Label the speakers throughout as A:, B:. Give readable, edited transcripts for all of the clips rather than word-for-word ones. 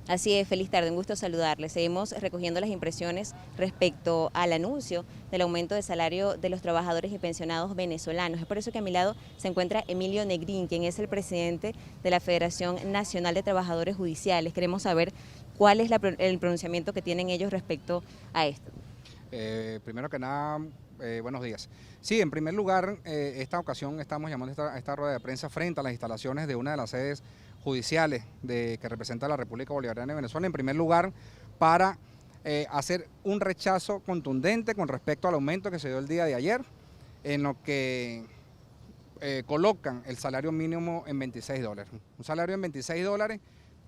A: Así es, feliz tarde, un gusto saludarles. Seguimos recogiendo las impresiones respecto al anuncio del aumento de salario de los trabajadores y pensionados venezolanos. Es por eso que a mi lado se encuentra Emilio Negrín, quien es el presidente de la Federación Nacional de Trabajadores Judiciales. Queremos saber cuál es el pronunciamiento que tienen ellos respecto a esto.
B: Primero que nada, buenos días. Sí, en primer lugar, esta ocasión estamos llamando a esta rueda de prensa frente a las instalaciones de una de las sedes judiciales que representa la República Bolivariana de Venezuela, en primer lugar, para hacer un rechazo contundente con respecto al aumento que se dio el día de ayer, en lo que colocan el salario mínimo en $26. Un salario en $26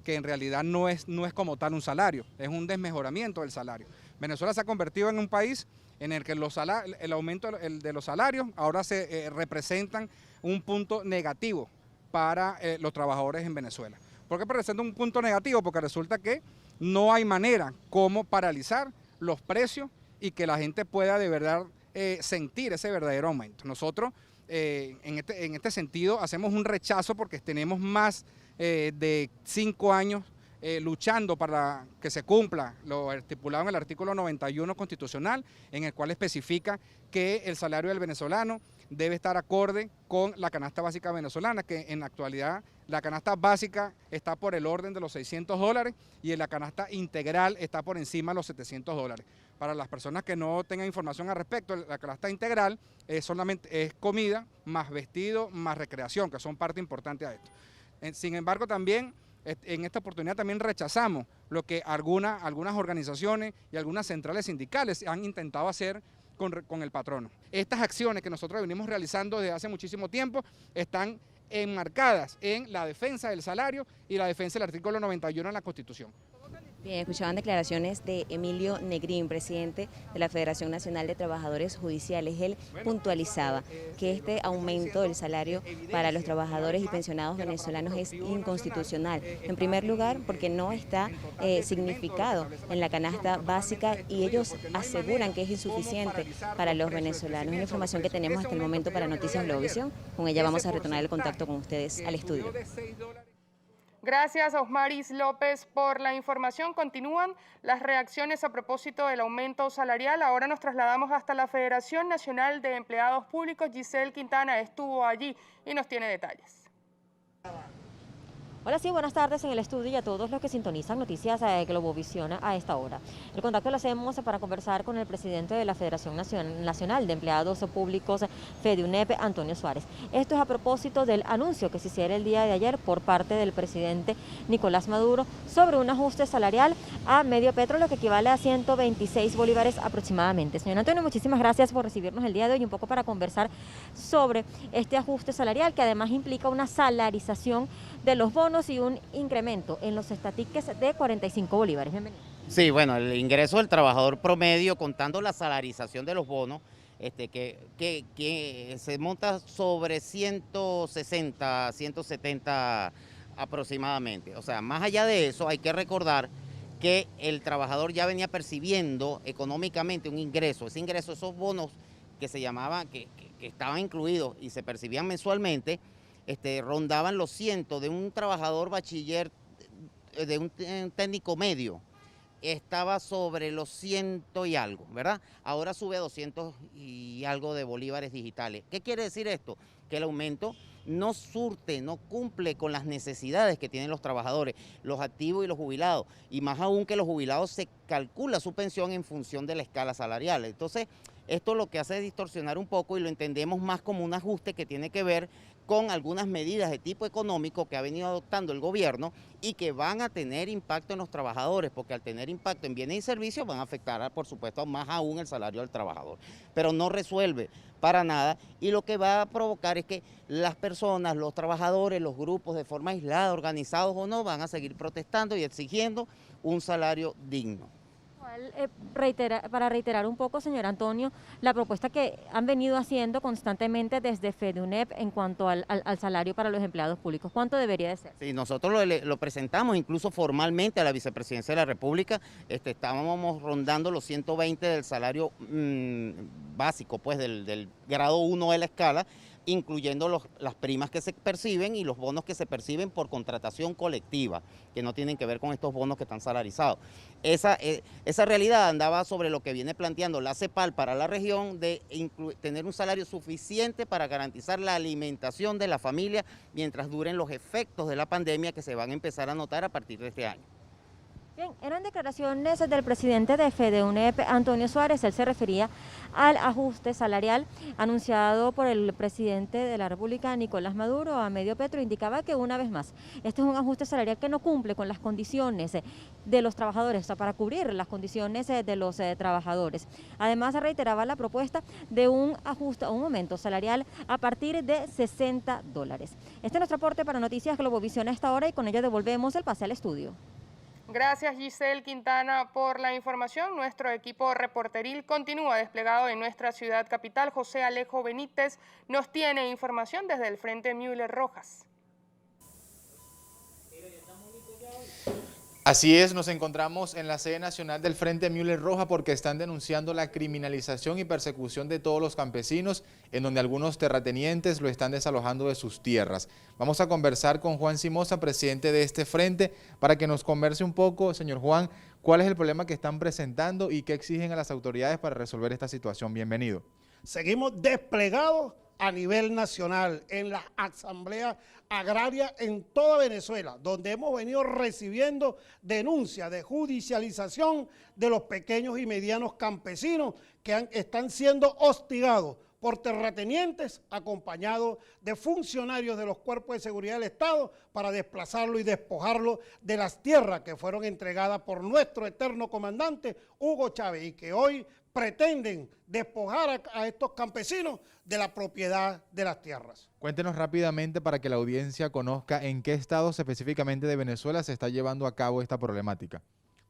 B: que en realidad no es como tal un salario, es un desmejoramiento del salario. Venezuela se ha convertido en un país en el que el aumento de los salarios ahora se representan un punto negativo para los trabajadores en Venezuela. ¿Por qué representa un punto negativo? Porque resulta que no hay manera como paralizar los precios y que la gente pueda de verdad sentir ese verdadero aumento. Nosotros en este sentido hacemos un rechazo porque tenemos más de 5 años luchando para que se cumpla lo estipulado en el artículo 91 constitucional, en el cual especifica que el salario del venezolano debe estar acorde con la canasta básica venezolana, que en la actualidad la canasta básica está por el orden de los $600 y en la canasta integral está por encima de los $700. Para las personas que no tengan información al respecto, la canasta integral solamente es comida, más vestido, más recreación, que son parte importante de esto. Sin embargo, también en esta oportunidad también rechazamos lo que algunas organizaciones y algunas centrales sindicales han intentado hacer con el patrono. Estas acciones que nosotros venimos realizando desde hace muchísimo tiempo están enmarcadas en la defensa del salario y la defensa del artículo 91 en la Constitución.
A: Bien, escuchaban declaraciones de Emilio Negrín, presidente de la Federación Nacional de Trabajadores Judiciales. Él puntualizaba que este aumento del salario para los trabajadores y pensionados venezolanos es inconstitucional. En primer lugar, porque no está significado en la canasta básica y ellos aseguran que es insuficiente para los venezolanos. Es la información que tenemos hasta el momento para Noticias Globovisión. Con ella vamos a retornar el contacto con ustedes al estudio.
C: Gracias a Osmaris López por la información. Continúan las reacciones a propósito del aumento salarial. Ahora nos trasladamos hasta la Federación Nacional de Empleados Públicos. Giselle Quintana estuvo allí y nos tiene detalles.
D: Hola, sí, buenas tardes en el estudio y a todos los que sintonizan Noticias Globovisión a esta hora. El contacto lo hacemos para conversar con el presidente de la Federación Nacional de Empleados Públicos, FEDUNEP, Antonio Suárez. Esto es a propósito del anuncio que se hiciera el día de ayer por parte del presidente Nicolás Maduro sobre un ajuste salarial a medio petro, lo que equivale a 126 bolívares aproximadamente. Señor Antonio, muchísimas gracias por recibirnos el día de hoy y un poco para conversar sobre este ajuste salarial que además implica una salarización de los bonos y un incremento en los estatiques de 45 bolívares. Bienvenido.
E: Sí, bueno, el ingreso del trabajador promedio, contando la salarización de los bonos, que se monta sobre 160, 170 aproximadamente. O sea, más allá de eso, hay que recordar que el trabajador ya venía percibiendo económicamente un ingreso. Ese ingreso, esos bonos que se llamaban, que estaban incluidos y se percibían mensualmente, rondaban los 100 de un trabajador bachiller, de un técnico medio, estaba sobre los 100 y algo, ¿verdad? Ahora sube a 200 y algo de bolívares digitales. ¿Qué quiere decir esto? Que el aumento no surte, no cumple con las necesidades que tienen los trabajadores, los activos y los jubilados, y más aún que los jubilados se calcula su pensión en función de la escala salarial. Entonces, esto lo que hace es distorsionar un poco y lo entendemos más como un ajuste que tiene que ver con algunas medidas de tipo económico que ha venido adoptando el gobierno y que van a tener impacto en los trabajadores, porque al tener impacto en bienes y servicios van a afectar, por supuesto, más aún el salario del trabajador. Pero no resuelve para nada y lo que va a provocar es que las personas, los trabajadores, los grupos de forma aislada, organizados o no, van a seguir protestando y exigiendo un salario digno.
D: Para reiterar un poco, señor Antonio, la propuesta que han venido haciendo constantemente desde FEDUNEP en cuanto al salario para los empleados públicos, ¿cuánto debería de ser?
E: Sí, nosotros lo presentamos incluso formalmente a la Vicepresidencia de la República, estábamos rondando los 120 del salario básico, pues del grado 1 de la escala, incluyendo las primas que se perciben y los bonos que se perciben por contratación colectiva, que no tienen que ver con estos bonos que están salarizados. Esa realidad andaba sobre lo que viene planteando la CEPAL para la región de tener un salario suficiente para garantizar la alimentación de la familia mientras duren los efectos de la pandemia que se van a empezar a notar a partir de este año.
D: Bien, eran declaraciones del presidente de FEDUNEP, Antonio Suárez. Él se refería al ajuste salarial anunciado por el presidente de la República, Nicolás Maduro, a Medio Petro. Indicaba que una vez más, este es un ajuste salarial que no cumple con las condiciones de los trabajadores, o sea, para cubrir las condiciones de los trabajadores. Además, reiteraba la propuesta de un ajuste o un aumento salarial a partir de $60. Este es nuestro aporte para Noticias Globovisión a esta hora y con ello devolvemos el pase al estudio.
C: Gracias, Giselle Quintana, por la información. Nuestro equipo reporteril continúa desplegado en nuestra ciudad capital. José Alejo Benítez nos tiene información desde el Frente Müller-Rojas.
F: Así es, nos encontramos en la sede nacional del Frente Müller-Rojas porque están denunciando la criminalización y persecución de todos los campesinos, en donde algunos terratenientes lo están desalojando de sus tierras. Vamos a conversar con Juan Simosa, presidente de este frente, para que nos converse un poco, señor Juan, cuál es el problema que están presentando y qué exigen a las autoridades para resolver esta situación. Bienvenido.
G: Seguimos desplegados a nivel nacional en las asambleas agrarias en toda Venezuela, donde hemos venido recibiendo denuncias de judicialización de los pequeños y medianos campesinos que están siendo hostigados por terratenientes acompañados de funcionarios de los cuerpos de seguridad del Estado para desplazarlo y despojarlo de las tierras que fueron entregadas por nuestro eterno comandante Hugo Chávez y que hoy pretenden despojar a estos campesinos de la propiedad de las tierras.
F: Cuéntenos rápidamente para que la audiencia conozca en qué estados específicamente de Venezuela se está llevando a cabo esta problemática.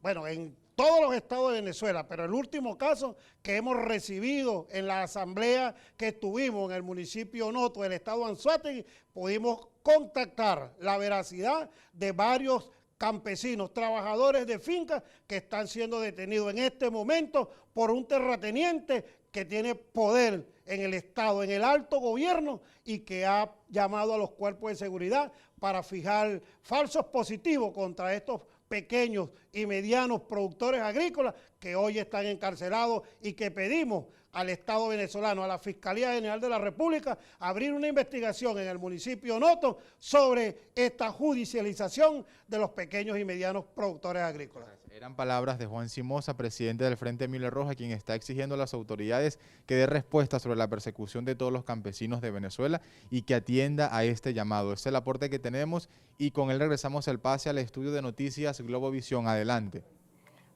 G: Bueno, en todos los estados de Venezuela, pero el último caso que hemos recibido en la asamblea que tuvimos en el municipio Noto del estado Anzoátegui, pudimos contactar la veracidad de varios campesinos, trabajadores de fincas que están siendo detenidos en este momento por un terrateniente que tiene poder en el Estado, en el alto gobierno y que ha llamado a los cuerpos de seguridad para fijar falsos positivos contra estos pequeños y medianos productores agrícolas que hoy están encarcelados y que pedimos al Estado venezolano, a la Fiscalía General de la República, abrir una investigación en el municipio Noto sobre esta judicialización de los pequeños y medianos productores agrícolas.
F: Eran palabras de Juan Simosa, presidente del Frente Müller-Rojas, quien está exigiendo a las autoridades que dé respuesta sobre la persecución de todos los campesinos de Venezuela y que atienda a este llamado. Este es el aporte que tenemos y con él regresamos el pase al estudio de Noticias Globovisión. Adelante.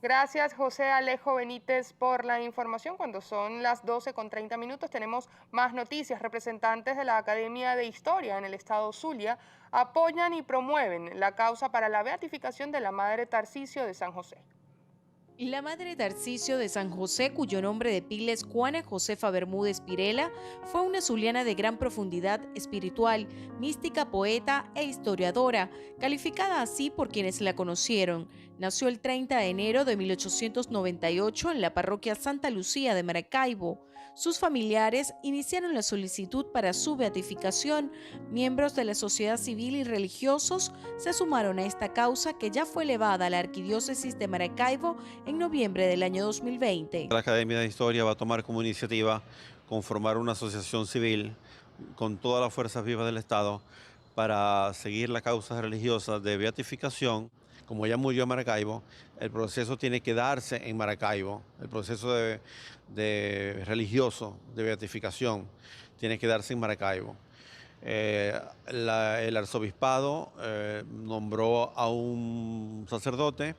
C: Gracias, José Alejo Benítez, por la información. Cuando son las 12:30 tenemos más noticias. Representantes de la Academia de Historia en el estado Zulia apoyan y promueven la causa para la beatificación de la Madre Tarcisio de San José.
H: La Madre Tarcisio de San José, cuyo nombre de pila es Juana Josefa Bermúdez Pirela, fue una zuliana de gran profundidad espiritual, mística, poeta e historiadora, calificada así por quienes la conocieron. Nació el 30 de enero de 1898 en la parroquia Santa Lucía de Maracaibo. Sus familiares iniciaron la solicitud para su beatificación. Miembros de la sociedad civil y religiosos se sumaron a esta causa que ya fue elevada a la Arquidiócesis de Maracaibo en noviembre del año 2020.
I: La Academia de Historia va a tomar como iniciativa conformar una asociación civil con todas las fuerzas vivas del Estado para seguir la causa religiosa de beatificación. Como ya murió Maracaibo, el proceso tiene que darse en Maracaibo, el proceso de religioso de beatificación tiene que darse en Maracaibo. El arzobispado nombró a un sacerdote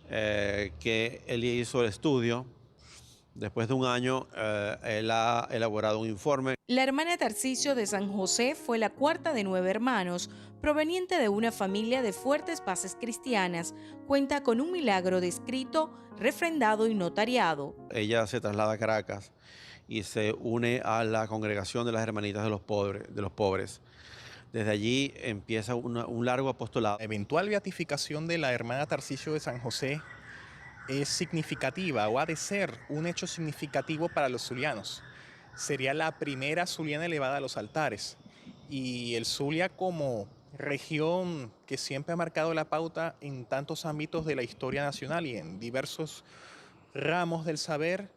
I: que él hizo el estudio. Después de un año, él ha elaborado un informe.
H: La hermana Tarcisio de San José fue la cuarta de 9 hermanos, proveniente de una familia de fuertes bases cristianas. Cuenta con un milagro descrito, refrendado y notariado.
I: Ella se traslada a Caracas y se une a la congregación de las hermanitas de los pobres. Desde allí empieza un largo apostolado.
J: La eventual beatificación de la hermana Tarcisio de San José es significativa o ha de ser un hecho significativo para los zulianos, sería la primera zuliana elevada a los altares. Y el Zulia, como región que siempre ha marcado la pauta en tantos ámbitos de la historia nacional y en diversos ramos del saber,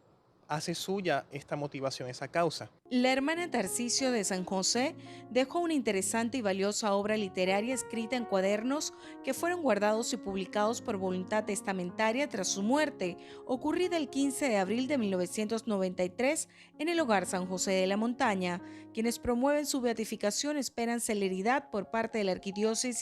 J: hace suya esta motivación, esa causa.
H: La hermana Tarcisio de San José dejó una interesante y valiosa obra literaria escrita en cuadernos que fueron guardados y publicados por voluntad testamentaria tras su muerte, ocurrida el 15 de abril de 1993 en el Hogar San José de la Montaña. Quienes promueven su beatificación esperan celeridad por parte de la arquidiócesis